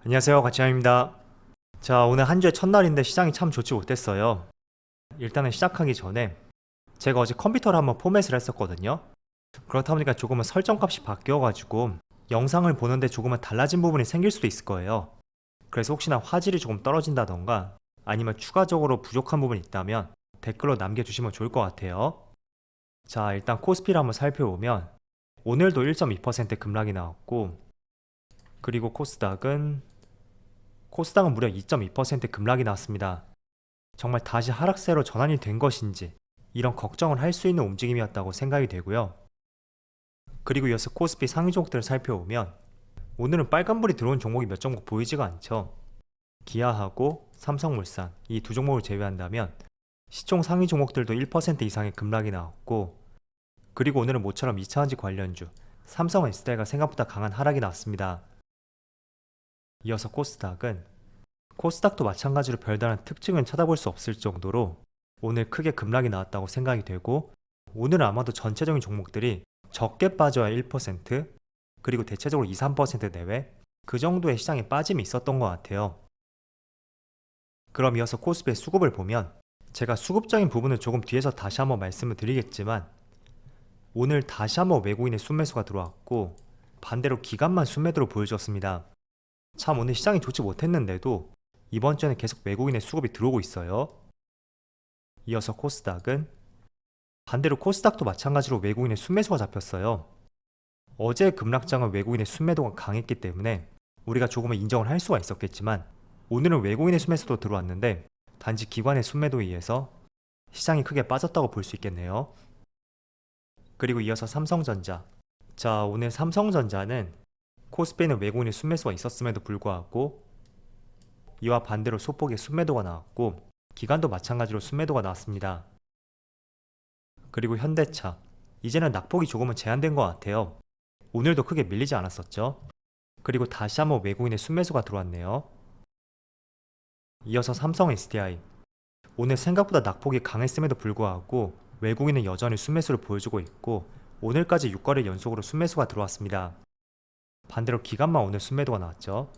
안녕하세요, 가치남입니다. 자, 오늘 한 주의 첫날인데 시장이 참 좋지 못했어요. 일단은 시작하기 전에 제가 어제 컴퓨터를 한번 포맷을 했었거든요. 그렇다 보니까 조금은 설정값이 바뀌어가지고 영상을 보는데 조금은 달라진 부분이 생길 수도 있을 거예요. 그래서 혹시나 화질이 조금 떨어진다던가 아니면 추가적으로 부족한 부분이 있다면 댓글로 남겨주시면 좋을 것 같아요. 자, 일단 코스피를 한번 살펴보면 오늘도 1.2% 급락이 나왔고, 그리고 코스닥은 무려 2.2% 급락이 나왔습니다. 정말 다시 하락세로 전환이 된 것인지 이런 걱정을 할 수 있는 움직임이었다고 생각이 되고요. 그리고 이어서 코스피 상위 종목들을 살펴보면 오늘은 빨간불이 들어온 종목이 몇 종목 보이지가 않죠. 기아하고 삼성물산 이 두 종목을 제외한다면 시총 상위 종목들도 1% 이상의 급락이 나왔고, 그리고 오늘은 모처럼 2차전지 관련주 삼성 SDI가 생각보다 강한 하락이 나왔습니다. 이어서 코스닥도 마찬가지로 별다른 특징은 찾아볼 수 없을 정도로 오늘 크게 급락이 나왔다고 생각이 되고, 오늘은 아마도 전체적인 종목들이 적게 빠져야 1%, 그리고 대체적으로 2~3% 내외 그 정도의 시장에 빠짐이 있었던 것 같아요. 그럼 이어서 코스피의 수급을 보면 제가 수급적인 부분은 조금 뒤에서 다시 한번 말씀을 드리겠지만, 오늘 다시 한번 외국인의 순매수가 들어왔고 반대로 기관만 순매도로 보여줬습니다. 참 오늘 시장이 좋지 못했는데도 이번 주에는 계속 외국인의 수급이 들어오고 있어요. 이어서 반대로 코스닥도 마찬가지로 외국인의 순매수가 잡혔어요. 어제 급락장은 외국인의 순매도가 강했기 때문에 우리가 조금은 인정을 할 수가 있었겠지만, 오늘은 외국인의 순매수도 들어왔는데 단지 기관의 순매도에 의해서 시장이 크게 빠졌다고 볼 수 있겠네요. 그리고 이어서 삼성전자. 자, 오늘 삼성전자는 코스피에는 외국인의 순매수가 있었음에도 불구하고 이와 반대로 소폭의 순매도가 나왔고, 기관도 마찬가지로 순매도가 나왔습니다. 그리고 현대차, 이제는 낙폭이 조금은 제한된 것 같아요. 오늘도 크게 밀리지 않았었죠. 그리고 다시 한번 외국인의 순매수가 들어왔네요. 이어서 삼성 SDI, 오늘 생각보다 낙폭이 강했음에도 불구하고 외국인은 여전히 순매수를 보여주고 있고 오늘까지 6거래 연속으로 순매수가 들어왔습니다. 반대로 기관만 오늘 순매도가 나왔죠.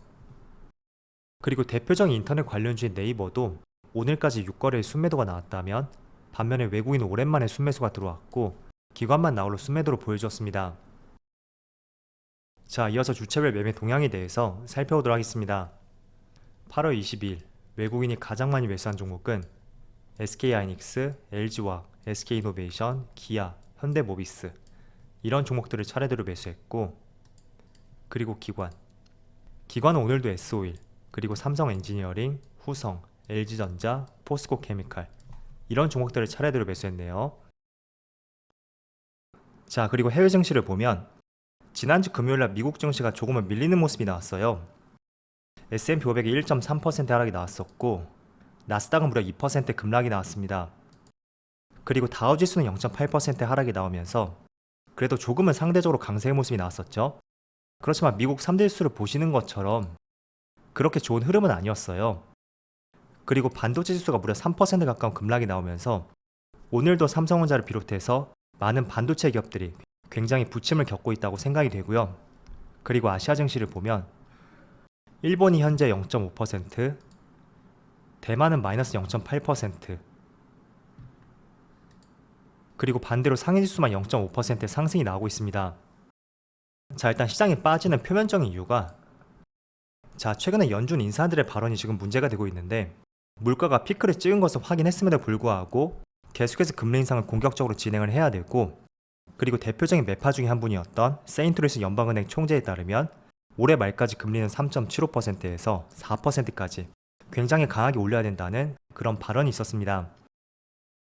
그리고 대표적인 인터넷 관련주인 네이버도 오늘까지 6거래의 순매도가 나왔다면, 반면에 외국인은 오랜만에 순매수가 들어왔고 기관만 나홀로 순매도로 보여주었습니다. 자, 이어서 주체별 매매 동향에 대해서 살펴보도록 하겠습니다. 8월 22일 외국인이 가장 많이 매수한 종목은 SK하이닉스, LG화학, SK이노베이션, 기아, 현대모비스 이런 종목들을 차례대로 매수했고, 그리고 기관은 오늘도 S-오일, 그리고 삼성엔지니어링, 후성, LG전자, 포스코케미칼 이런 종목들을 차례대로 매수했네요. 자, 그리고 해외 증시를 보면 지난주 금요일날 미국 증시가 조금은 밀리는 모습이 나왔어요. S&P 500이 1.3% 하락이 나왔었고 나스닥은 무려 2% 급락이 나왔습니다. 그리고 다우지수는 0.8% 하락이 나오면서 그래도 조금은 상대적으로 강세의 모습이 나왔었죠. 그렇지만 미국 3대 지수를 보시는 것처럼 그렇게 좋은 흐름은 아니었어요. 그리고 반도체 지수가 무려 3% 가까운 급락이 나오면서 오늘도 삼성전자를 비롯해서 많은 반도체 기업들이 굉장히 부침을 겪고 있다고 생각이 되고요. 그리고 아시아 증시를 보면 일본이 현재 0.5%, 대만은 마이너스 0.8%, 그리고 반대로 상해지수만 0.5% 상승이 나오고 있습니다. 자, 일단 시장이 빠지는 표면적인 이유가, 자, 최근에 연준 인사들의 발언이 지금 문제가 되고 있는데 물가가 피크를 찍은 것을 확인했음에도 불구하고 계속해서 금리 인상을 공격적으로 진행을 해야 되고, 그리고 대표적인 매파 중에 한 분이었던 세인트루이스 연방은행 총재에 따르면 올해 말까지 금리는 3.75%에서 4%까지 굉장히 강하게 올려야 된다는 그런 발언이 있었습니다.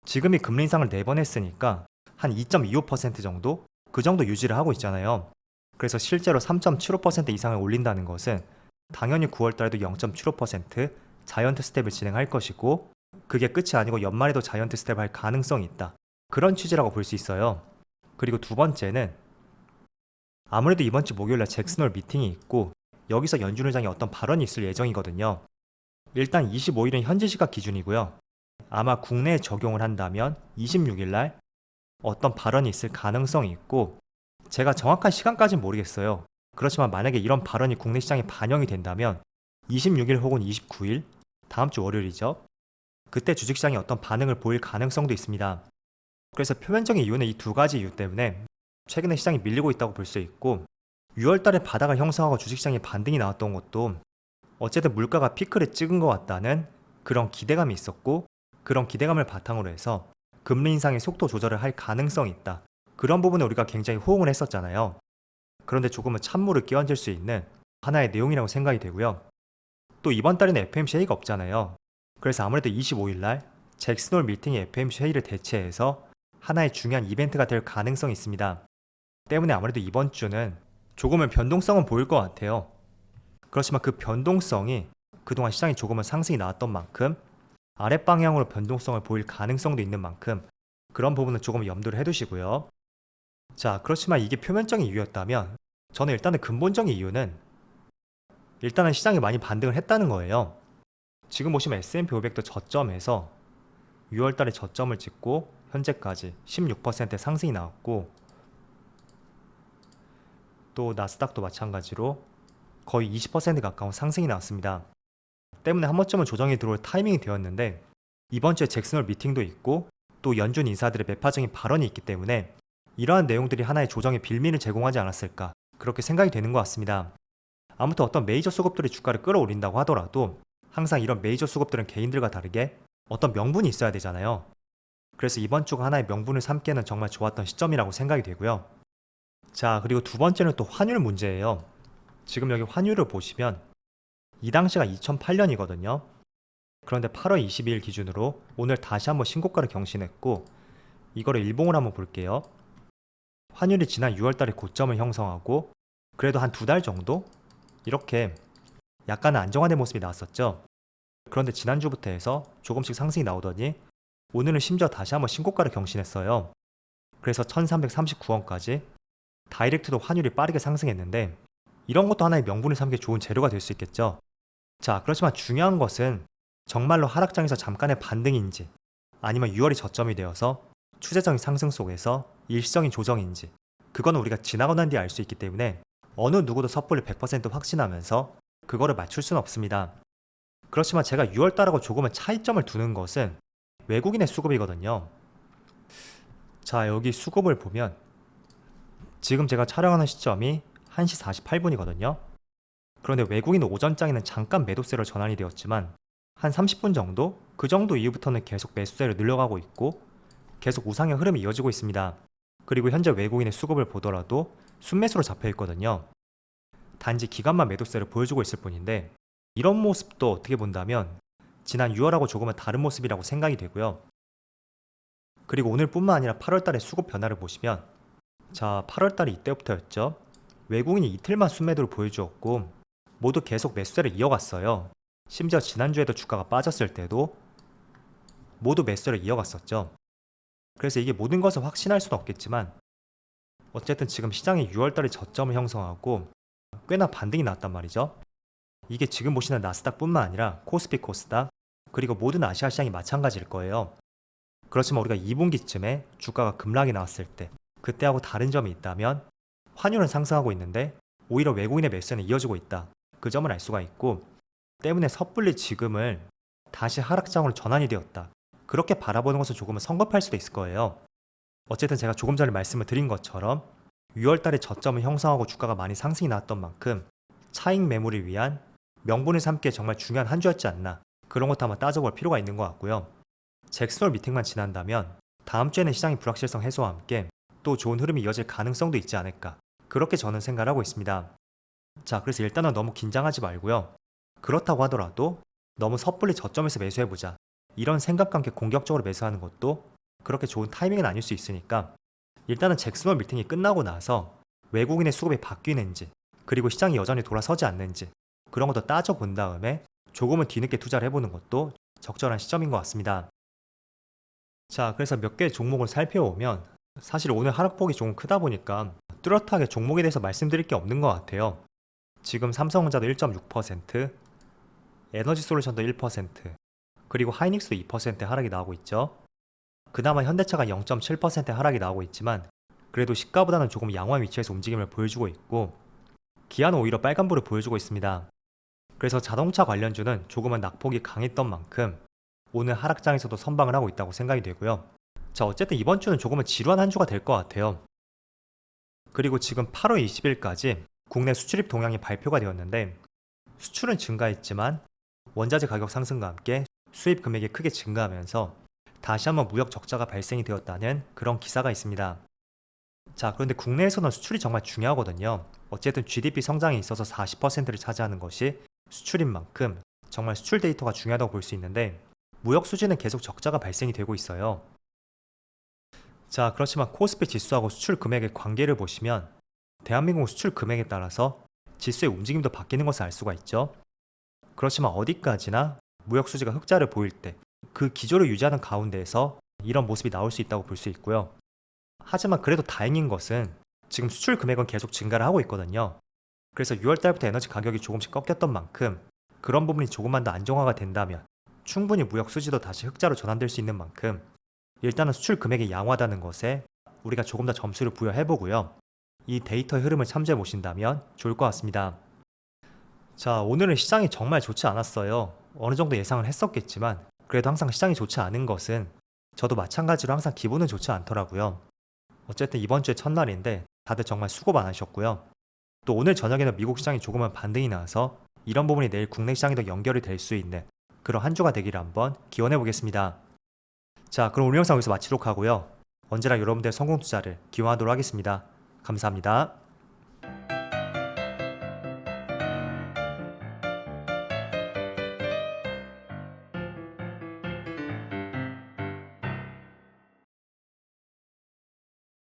지금이 금리 인상을 4번 했으니까 한 2.25% 정도? 그 정도 유지를 하고 있잖아요. 그래서 실제로 3.75% 이상을 올린다는 것은 당연히 9월달에도 0.75% 자이언트 스텝을 진행할 것이고, 그게 끝이 아니고 연말에도 자이언트 스텝을 할 가능성이 있다, 그런 취지라고 볼 수 있어요. 그리고 두 번째는 아무래도 이번 주 목요일날 잭슨홀 미팅이 있고 여기서 연준 의장이 어떤 발언이 있을 예정이거든요. 일단 25일은 현지 시각 기준이고요. 아마 국내에 적용을 한다면 26일날 어떤 발언이 있을 가능성이 있고, 제가 정확한 시간까지는 모르겠어요. 그렇지만 만약에 이런 발언이 국내 시장에 반영이 된다면 26일 혹은 29일, 다음 주 월요일이죠. 그때 주식시장이 어떤 반응을 보일 가능성도 있습니다. 그래서 표면적인 이유는 이 두 가지 이유 때문에 최근에 시장이 밀리고 있다고 볼 수 있고, 6월 달에 바닥을 형성하고 주식시장에 반등이 나왔던 것도 어쨌든 물가가 피크를 찍은 것 같다는 그런 기대감이 있었고, 그런 기대감을 바탕으로 해서 금리 인상의 속도 조절을 할 가능성이 있다. 그런 부분에 우리가 굉장히 호응을 했었잖아요. 그런데 조금은 찬물을 끼얹을 수 있는 하나의 내용이라고 생각이 되고요. 또 이번 달에는 FOMC 회의가 없잖아요. 그래서 아무래도 25일 날 잭슨홀 미팅이 FOMC 회의를 대체해서 하나의 중요한 이벤트가 될 가능성이 있습니다. 때문에 아무래도 이번 주는 조금은 변동성은 보일 것 같아요. 그렇지만 그 변동성이 그동안 시장이 조금은 상승이 나왔던 만큼 아랫방향으로 변동성을 보일 가능성도 있는 만큼 그런 부분은 조금 염두를 해두시고요. 자, 그렇지만 이게 표면적인 이유였다면 저는 일단은 근본적인 이유는 일단은 시장이 많이 반등을 했다는 거예요. 지금 보시면 S&P 500도 저점에서 6월 달에 저점을 찍고 현재까지 16% 상승이 나왔고, 또 나스닥도 마찬가지로 거의 20% 가까운 상승이 나왔습니다. 때문에 한 번쯤은 조정이 들어올 타이밍이 되었는데, 이번 주에 잭슨홀 미팅도 있고 또 연준 인사들의 매파적인 발언이 있기 때문에 이러한 내용들이 하나의 조정의 빌미를 제공하지 않았을까, 그렇게 생각이 되는 것 같습니다. 아무튼 어떤 메이저 수급들이 주가를 끌어올린다고 하더라도 항상 이런 메이저 수급들은 개인들과 다르게 어떤 명분이 있어야 되잖아요. 그래서 이번 주가 하나의 명분을 삼기에는 정말 좋았던 시점이라고 생각이 되고요. 자, 그리고 두 번째는 또 환율 문제예요. 지금 여기 환율을 보시면 이 당시가 2008년이거든요. 그런데 8월 22일 기준으로 오늘 다시 한번 신고가를 경신했고, 이거를 일봉을 한번 볼게요. 환율이 지난 6월 달에 고점을 형성하고 그래도 한 두 달 정도 이렇게 약간은 안정화된 모습이 나왔었죠. 그런데 지난주부터 해서 조금씩 상승이 나오더니 오늘은 심지어 다시 한번 신고가를 경신했어요. 그래서 1339원까지 다이렉트도 환율이 빠르게 상승했는데, 이런 것도 하나의 명분을 삼기에 좋은 재료가 될 수 있겠죠. 자, 그렇지만 중요한 것은 정말로 하락장에서 잠깐의 반등인지 아니면 6월이 저점이 되어서 추세적인 상승 속에서 일시적인 조정인지, 그거는 우리가 지나고 난 뒤에 알 수 있기 때문에 어느 누구도 섣불리 100% 확신하면서 그거를 맞출 수는 없습니다. 그렇지만 제가 6월 달하고 조금은 차이점을 두는 것은 외국인의 수급이거든요. 자, 여기 수급을 보면 지금 제가 촬영하는 시점이 1시 48분이거든요. 그런데 외국인 오전장에는 잠깐 매도세로 전환이 되었지만 한 30분 정도? 그 정도 이후부터는 계속 매수세를 늘려가고 있고 계속 우상의 흐름이 이어지고 있습니다. 그리고 현재 외국인의 수급을 보더라도 순매수로 잡혀 있거든요. 단지 기간만 매도세를 보여주고 있을 뿐인데, 이런 모습도 어떻게 본다면 지난 6월하고 조금은 다른 모습이라고 생각이 되고요. 그리고 오늘뿐만 아니라 8월 달의 수급 변화를 보시면, 자, 8월 달이 이때부터였죠. 외국인이 이틀만 순매도를 보여주었고 모두 계속 매수세를 이어갔어요. 심지어 지난주에도 주가가 빠졌을 때도 모두 매수세를 이어갔었죠. 그래서 이게 모든 것을 확신할 수는 없겠지만 어쨌든 지금 시장이 6월달에 저점을 형성하고 꽤나 반등이 났단 말이죠. 이게 지금 보시는 나스닥 뿐만 아니라 코스피, 코스닥, 그리고 모든 아시아 시장이 마찬가지일 거예요. 그렇지만 우리가 2분기쯤에 주가가 급락이 나왔을 때 그때하고 다른 점이 있다면 환율은 상승하고 있는데 오히려 외국인의 매수는 이어지고 있다. 그 점을 알 수가 있고, 때문에 섣불리 지금을 다시 하락장으로 전환이 되었다. 그렇게 바라보는 것은 조금은 성급할 수도 있을 거예요. 어쨌든 제가 조금 전에 말씀을 드린 것처럼 6월달에 저점을 형성하고 주가가 많이 상승이 나왔던 만큼 차익 매물을 위한 명분을 삼기에 정말 중요한 한 주였지 않나, 그런 것도 한번 따져볼 필요가 있는 것 같고요. 잭슨홀 미팅만 지난다면 다음 주에는 시장의 불확실성 해소와 함께 또 좋은 흐름이 이어질 가능성도 있지 않을까, 그렇게 저는 생각을 하고 있습니다. 자, 그래서 일단은 너무 긴장하지 말고요. 그렇다고 하더라도 너무 섣불리 저점에서 매수해보자, 이런 생각과 함께 공격적으로 매수하는 것도 그렇게 좋은 타이밍은 아닐 수 있으니까 일단은 잭슨홀 미팅이 끝나고 나서 외국인의 수급이 바뀌는지, 그리고 시장이 여전히 돌아서지 않는지, 그런 것도 따져본 다음에 조금은 뒤늦게 투자를 해보는 것도 적절한 시점인 것 같습니다. 자, 그래서 몇 개의 종목을 살펴보면 사실 오늘 하락폭이 조금 크다 보니까 뚜렷하게 종목에 대해서 말씀드릴 게 없는 것 같아요. 지금 삼성전자도 1.6%, 에너지솔루션도 1%, 그리고 하이닉스도 2% 하락이 나오고 있죠. 그나마 현대차가 0.7% 하락이 나오고 있지만 그래도 시가보다는 조금 양호한 위치에서 움직임을 보여주고 있고, 기아는 오히려 빨간불을 보여주고 있습니다. 그래서 자동차 관련주는 조금은 낙폭이 강했던 만큼 오늘 하락장에서도 선방을 하고 있다고 생각이 되고요. 자, 어쨌든 이번 주는 조금은 지루한 한 주가 될 것 같아요. 그리고 지금 8월 20일까지 국내 수출입 동향이 발표가 되었는데 수출은 증가했지만 원자재 가격 상승과 함께 수입 금액이 크게 증가하면서 다시 한번 무역 적자가 발생이 되었다는 그런 기사가 있습니다. 자, 그런데 국내에서는 수출이 정말 중요하거든요. 어쨌든 GDP 성장에 있어서 40%를 차지하는 것이 수출인 만큼 정말 수출 데이터가 중요하다고 볼 수 있는데 무역 수지는 계속 적자가 발생이 되고 있어요. 자, 그렇지만 코스피 지수하고 수출 금액의 관계를 보시면 대한민국 수출 금액에 따라서 지수의 움직임도 바뀌는 것을 알 수가 있죠. 그렇지만 어디까지나 무역 수지가 흑자를 보일 때 그 기조를 유지하는 가운데에서 이런 모습이 나올 수 있다고 볼 수 있고요. 하지만 그래도 다행인 것은 지금 수출 금액은 계속 증가를 하고 있거든요. 그래서 6월 달부터 에너지 가격이 조금씩 꺾였던 만큼 그런 부분이 조금만 더 안정화가 된다면 충분히 무역 수지도 다시 흑자로 전환될 수 있는 만큼 일단은 수출 금액이 양호하다는 것에 우리가 조금 더 점수를 부여해보고요. 이 데이터의 흐름을 참조해 보신다면 좋을 것 같습니다. 자, 오늘은 시장이 정말 좋지 않았어요. 어느 정도 예상을 했었겠지만 그래도 항상 시장이 좋지 않은 것은 저도 마찬가지로 항상 기분은 좋지 않더라고요. 어쨌든 이번 주의 첫날인데 다들 정말 수고 많으셨고요. 또 오늘 저녁에는 미국 시장이 조금은 반등이 나와서 이런 부분이 내일 국내 시장에도 연결이 될 수 있는 그런 한 주가 되기를 한번 기원해 보겠습니다. 자, 그럼 오늘 영상 여기서 마치도록 하고요. 언제나 여러분들의 성공 투자를 기원하도록 하겠습니다. 감사합니다.